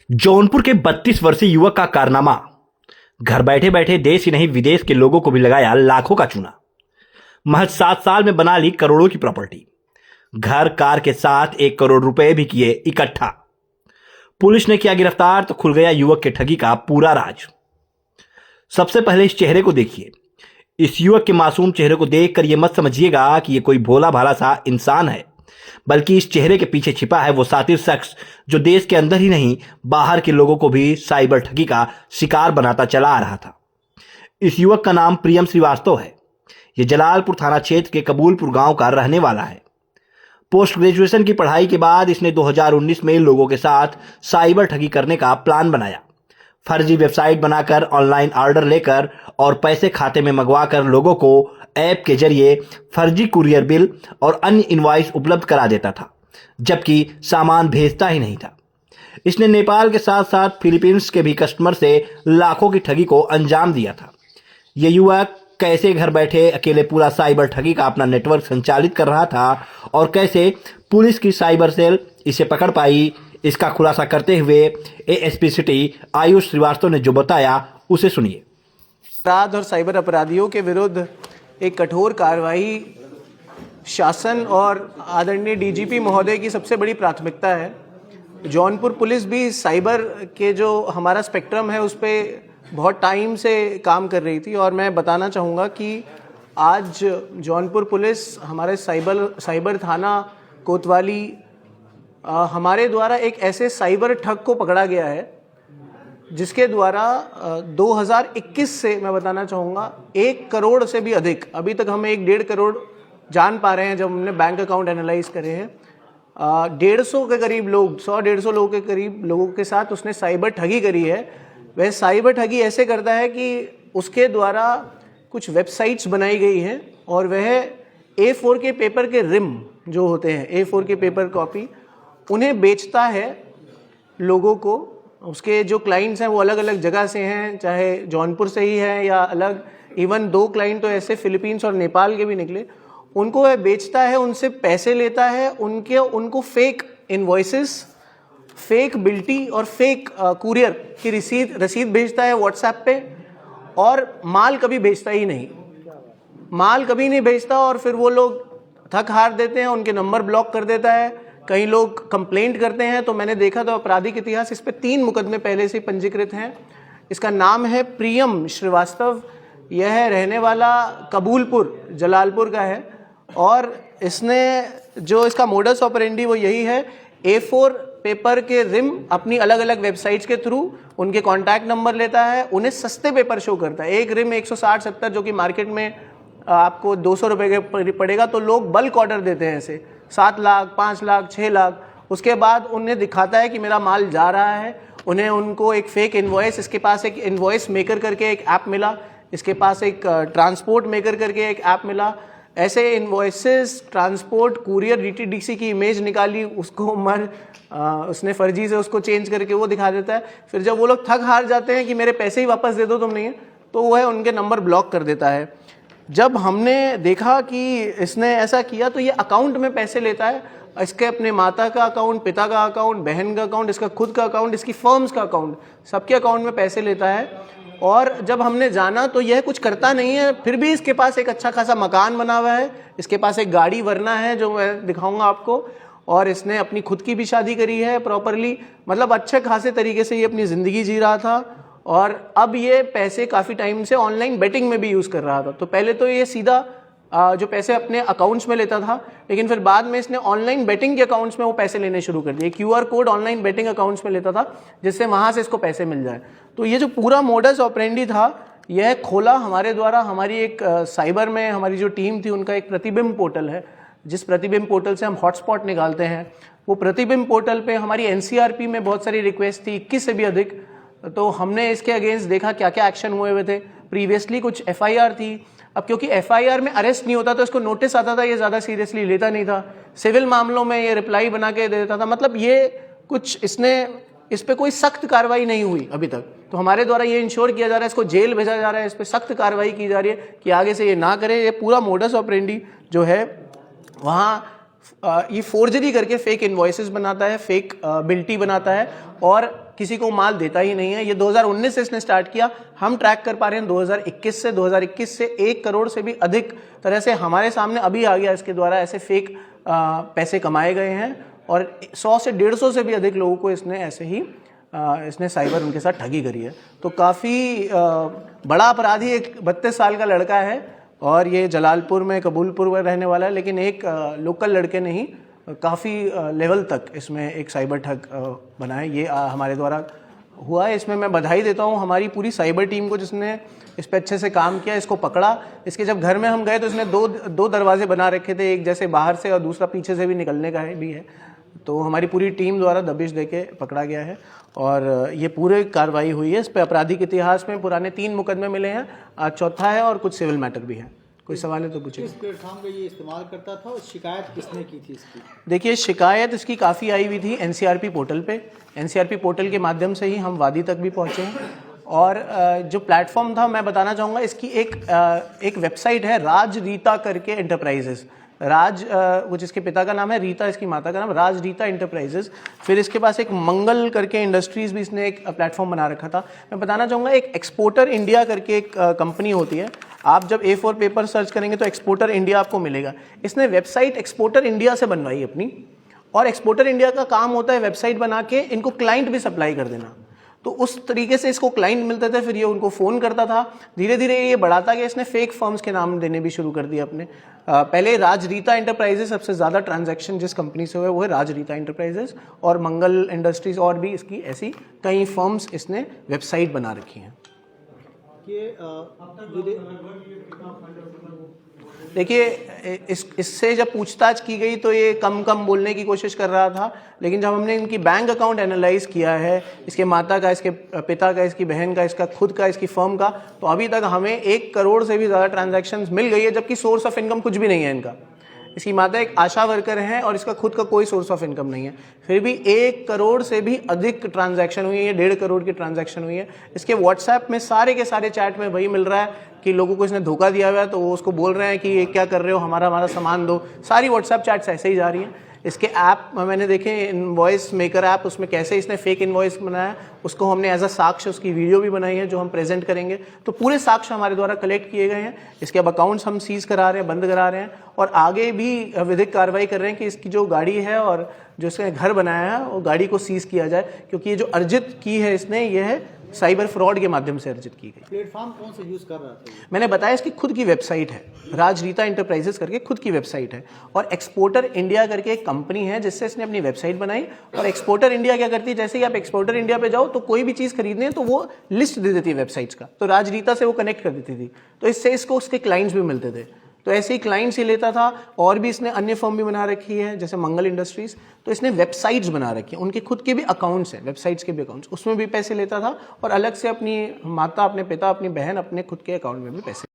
जौनपुर के 32 वर्षीय युवक का कारनामा। घर बैठे बैठे देश ही नहीं विदेश के लोगों को भी लगाया लाखों का चूना। महज 7 साल में बना ली करोड़ों की प्रॉपर्टी। घर कार के साथ 1 करोड़ रुपए भी किए इकट्ठा। पुलिस ने किया गिरफ्तार तो खुल गया युवक के ठगी का पूरा राज। सबसे पहले इस चेहरे को देखिए। इस युवक के मासूम चेहरे को देखकर यह मत समझिएगा कि यह कोई भोला भाला सा इंसान है, बल्कि इस चेहरे के पीछे छिपा है वो सातिर शख्स जो देश के अंदर ही नहीं बाहर के लोगों को भी साइबर ठगी का शिकार बनाता चला आ रहा था। इस युवक का नाम प्रियम श्रीवास्तव है। ये जलालपुर थाना क्षेत्र के कबूलपुर गांव का रहने वाला है। पोस्ट ग्रेजुएशन की पढ़ाई के बाद इसने 2019 में लोगों के साथ साइबर ठगी करने का प्लान बनाया। फर्जी वेबसाइट बनाकर ऑनलाइन ऑर्डर लेकर और पैसे खाते में मंगवाकर लोगों को ऐप के जरिए फर्जी कुरियर बिल और अन्य इनवॉइस उपलब्ध करा देता था, जबकि सामान भेजता ही नहीं था। इसने नेपाल के साथ साथ फिलीपींस के भी कस्टमर से लाखों की ठगी को अंजाम दिया था। यह युवक कैसे घर बैठे अकेले पूरा साइबर ठगी का अपना नेटवर्क संचालित कर रहा था और कैसे पुलिस की साइबर सेल इसे पकड़ पाई, इसका खुलासा करते हुए एएसपी सिटी आयुष श्रीवास्तव ने जो बताया उसे सुनिए। अपराध और साइबर अपराधियों के विरुद्ध एक कठोर कार्रवाई शासन और आदरणीय डीजीपी महोदय की सबसे बड़ी प्राथमिकता है। जौनपुर पुलिस भी साइबर के जो हमारा स्पेक्ट्रम है उस पर बहुत टाइम से काम कर रही थी और मैं बताना चाहूँगा कि आज जौनपुर पुलिस हमारे साइबर थाना कोतवाली हमारे द्वारा एक ऐसे साइबर ठग को पकड़ा गया है जिसके द्वारा 2021 से मैं बताना चाहूँगा 1 करोड़ से भी अधिक, अभी तक हम 1-1.5 करोड़ जान पा रहे हैं जब हमने बैंक अकाउंट एनालाइज करे हैं। 150 के करीब लोग, 100-150 लोगों के करीब लोगों के साथ उसने साइबर ठगी करी है। वह साइबर ठगी ऐसे करता है कि उसके द्वारा कुछ वेबसाइट्स बनाई गई हैं और वह A4 के पेपर के रिम जो होते हैं, A4 के पेपर कॉपी, उन्हें बेचता है लोगों को। उसके जो क्लाइंट्स हैं वो अलग अलग जगह से हैं, चाहे जौनपुर से ही हैं या अलग, इवन 2 क्लाइंट तो ऐसे फिलीपींस और नेपाल के भी निकले। उनको वह बेचता है, उनसे पैसे लेता है, उनको फेक इनवॉइसेस, फेक बिल्टी और फेक कुरियर की रसीद भेजता है व्हाट्सएप पे, और माल कभी भेजता ही नहीं, माल कभी नहीं भेजता। और फिर वो लोग थक हार देते हैं, उनके नंबर ब्लॉक कर देता है। कई लोग कंप्लेंट करते हैं तो मैंने देखा तो आपराधिक इतिहास इस पे 3 मुकदमे पहले से पंजीकृत हैं। इसका नाम है प्रियम श्रीवास्तव। यह रहने वाला कबूलपुर जलालपुर का है और इसने जो इसका मोडस ऑपरेंडी वो यही है, A4 पेपर के रिम अपनी अलग अलग वेबसाइट्स के थ्रू उनके कॉन्टैक्ट नंबर लेता है, उन्हें सस्ते पेपर शो करता है। एक रिम 160-70 जो कि मार्केट में आपको 200 रुपये के पड़ेगा, तो लोग बल्क ऑर्डर देते हैं ऐसे 7 लाख, 5 लाख, 6 लाख। उसके बाद उन्हें दिखाता है कि मेरा माल जा रहा है। उनको एक फेक इनवॉइस, इसके पास एक इनवॉइस मेकर करके एक ऐप मिला, इसके पास एक ट्रांसपोर्ट मेकर करके एक ऐप मिला। ऐसे इनवॉइसेस, ट्रांसपोर्ट, कुरियर, डीटीडीसी की इमेज निकाली, उसको उसने फर्जी से उसको चेंज करके वो दिखा देता है। फिर जब वो लोग थक हार जाते हैं कि मेरे पैसे ही वापस दे दो तुम, नहीं, तो वह उनके नंबर ब्लॉक कर देता है। जब हमने देखा कि इसने ऐसा किया तो ये अकाउंट में पैसे लेता है, इसके अपने माता का अकाउंट, पिता का अकाउंट, बहन का अकाउंट, इसका खुद का अकाउंट, इसकी फर्म्स का अकाउंट, सबके अकाउंट में पैसे लेता है। और जब हमने जाना तो यह कुछ करता नहीं है, फिर भी इसके पास एक अच्छा खासा मकान बना हुआ है, इसके पास एक गाड़ी वरना है जो मैं दिखाऊंगा आपको, और इसने अपनी खुद की भी शादी करी है प्रॉपरली। मतलब अच्छे खासे तरीके से ये अपनी ज़िंदगी जी रहा था और अब ये पैसे काफ़ी टाइम से ऑनलाइन बेटिंग में भी यूज़ कर रहा था। तो पहले तो ये सीधा जो पैसे अपने अकाउंट्स में लेता था, लेकिन फिर बाद में इसने ऑनलाइन बेटिंग के अकाउंट्स में वो पैसे लेने शुरू कर दिए। QR code online betting accounts में लेता था जिससे वहाँ से इसको पैसे मिल जाए। तो ये जो पूरा मोडस ऑपरेंडी था यह खोला हमारे द्वारा। हमारी एक साइबर में हमारी जो टीम थी उनका एक प्रतिबिंब पोर्टल है, जिस प्रतिबिंब पोर्टल से हम हॉटस्पॉट निकालते हैं। वो प्रतिबिंब पोर्टल पर हमारी NCRP में बहुत सारी रिक्वेस्ट थी, 21 से भी अधिक। तो हमने इसके अगेंस्ट देखा क्या क्या एक्शन हुए थे। प्रीवियसली कुछ FIR थी। अब क्योंकि FIR में अरेस्ट नहीं होता तो इसको नोटिस आता था, ये ज़्यादा सीरियसली लेता नहीं था। सिविल मामलों में ये रिप्लाई बना के दे देता था। मतलब ये कुछ इस पे कोई सख्त कार्रवाई नहीं हुई अभी तक। तो हमारे द्वारा ये इंश्योर किया जा रहा है, इसको जेल भेजा जा रहा है, इस पर सख्त कार्रवाई की जा रही है कि आगे से ये ना करे। ये पूरा मोडस ऑपरेंडी जो है वहाँ ये फोर्जरी करके फेक इनवॉइसेस बनाता है, फेक बिल्टी बनाता है और किसी को माल देता ही नहीं है। ये 2019 से इसने स्टार्ट किया। हम ट्रैक कर पा रहे हैं 2021 से 1 करोड़ से भी अधिक तरह से हमारे सामने अभी आ गया इसके द्वारा ऐसे फेक पैसे कमाए गए हैं और 100 से 150 से भी अधिक लोगों को इसने ऐसे ही इसने साइबर उनके साथ ठगी करी है। तो काफ़ी बड़ा अपराधी एक 32 साल का लड़का है और ये जलालपुर में, कबूलपुर में रहने वाला है, लेकिन एक लोकल लड़के ने ही काफ़ी लेवल तक इसमें एक साइबर ठग बना है। ये हमारे द्वारा हुआ है। इसमें मैं बधाई देता हूँ हमारी पूरी साइबर टीम को जिसने इस पर अच्छे से काम किया, इसको पकड़ा। इसके जब घर में हम गए तो इसने दो दरवाजे बना रखे थे, एक जैसे बाहर से और दूसरा पीछे से भी निकलने का भी है। तो हमारी पूरी टीम द्वारा दबिश देके पकड़ा गया है और ये पूरे कार्रवाई हुई है। इस पर आपराधिक इतिहास में पुराने 3 मुकदमे मिले हैं, आज चौथा है और कुछ सिविल मैटर भी है। कोई सवाल है तो पूछिए। इस प्लेटफॉर्म का ये इस्तेमाल करता था और शिकायत किसने की थी इसकी? देखिए, शिकायत इसकी काफ़ी आई हुई थी एनसीआरपी पोर्टल पे। एनसीआरपी पोर्टल के माध्यम से ही हम वादी तक भी पहुँचे हैं और जो प्लेटफॉर्म था मैं बताना चाहूँगा, इसकी एक वेबसाइट है राज रीता करके एंटरप्राइजेस। राज वो जिसके पिता का नाम है, रीता इसकी माता का नाम, राज रीता एंटरप्राइजेस। फिर इसके पास एक मंगल करके इंडस्ट्रीज भी इसने एक प्लेटफॉर्म बना रखा था। मैं बताना चाहूँगा एक एक्सपोर्टर इंडिया करके एक कंपनी होती है। आप जब A4 पेपर सर्च करेंगे तो एक्सपोर्टर इंडिया आपको मिलेगा। इसने वेबसाइट एक्सपोर्टर इंडिया से बनवाई अपनी और एक्सपोर्टर इंडिया का काम होता है वेबसाइट बना के इनको क्लाइंट भी सप्लाई कर देना। तो उस तरीके से इसको क्लाइंट मिलते थे, फिर ये उनको फ़ोन करता था। धीरे धीरे ये बढ़ाता गया। इसने फेक फर्म्स के नाम देने भी शुरू कर दिए अपने। पहले राज रीता एंटरप्राइजेस, सबसे ज़्यादा ट्रांजैक्शन जिस कंपनी से हुए वो है राज रीता एंटरप्राइजेस, और मंगल इंडस्ट्रीज और भी इसकी ऐसी कई फर्म्स इसने वेबसाइट बना रखी हैं। देखिए, इससे जब पूछताछ की गई तो ये कम बोलने की कोशिश कर रहा था, लेकिन जब हमने इनकी बैंक अकाउंट एनालाइज किया है, इसके माता का, इसके पिता का, इसकी बहन का, इसका खुद का, इसकी फर्म का, तो अभी तक हमें 1 करोड़ से भी ज़्यादा ट्रांजैक्शंस मिल गई है, जबकि सोर्स ऑफ इनकम कुछ भी नहीं है इनका। इसकी माता एक आशा वर्कर है और इसका खुद का कोई सोर्स ऑफ इनकम नहीं है। फिर भी 1 करोड़ से भी अधिक ट्रांजैक्शन हुई है, 1.5 करोड़ की ट्रांजैक्शन हुई है। इसके व्हाट्सएप में सारे के सारे चैट में वही मिल रहा है कि लोगों को इसने धोखा दिया हुआ है, तो वो उसको बोल रहे हैं कि ये क्या कर रहे हो, हमारा सामान दो। सारी व्हाट्सएप चैट्स ऐसे ही जा रही हैं। इसके ऐप मैंने देखे, इनवॉइस मेकर ऐप, उसमें कैसे इसने फेक इनवॉइस बनाया, उसको हमने एज अ साक्ष्य उसकी वीडियो भी बनाई है जो हम प्रेजेंट करेंगे। तो पूरे साक्ष्य हमारे द्वारा कलेक्ट किए गए हैं। इसके अब अकाउंट्स हम सीज करा रहे हैं, बंद करा रहे हैं और आगे भी विधिक कार्रवाई कर रहे हैं कि इसकी जो गाड़ी है और जो इसने घर बनाया है वो गाड़ी को सीज किया जाए, क्योंकि ये जो अर्जित की है इसने, ये है साइबर फ्रॉड के माध्यम से अर्जित की गई। प्लेटफॉर्म कौन सा यूज कर रहा था? मैंने बताया इसकी खुद की वेबसाइट है, राज रीता एंटरप्राइजेस करके खुद की वेबसाइट है, और एक्सपोर्टर इंडिया करके एक कंपनी है जिससे इसने अपनी वेबसाइट बनाई। और एक्सपोर्टर इंडिया क्या करती है, जैसे ही आप एक्सपोर्टर इंडिया पे जाओ तो कोई भी चीज़ खरीदने हैं तो वो लिस्ट दे देती है वेबसाइट्स का, तो राज रीता से वो कनेक्ट कर देती थी, तो इससे इसको उसके क्लाइंट्स भी मिलते थे। तो ऐसे ही क्लाइंट्स ही लेता था। और भी इसने अन्य फर्म भी बना रखी है जैसे मंगल इंडस्ट्रीज, तो इसने वेबसाइट्स बना रखी है, उनके खुद के भी अकाउंट्स हैं, वेबसाइट्स के भी अकाउंट्स, उसमें भी पैसे लेता था और अलग से अपनी माता, अपने पिता, अपनी बहन, अपने खुद के अकाउंट में भी पैसे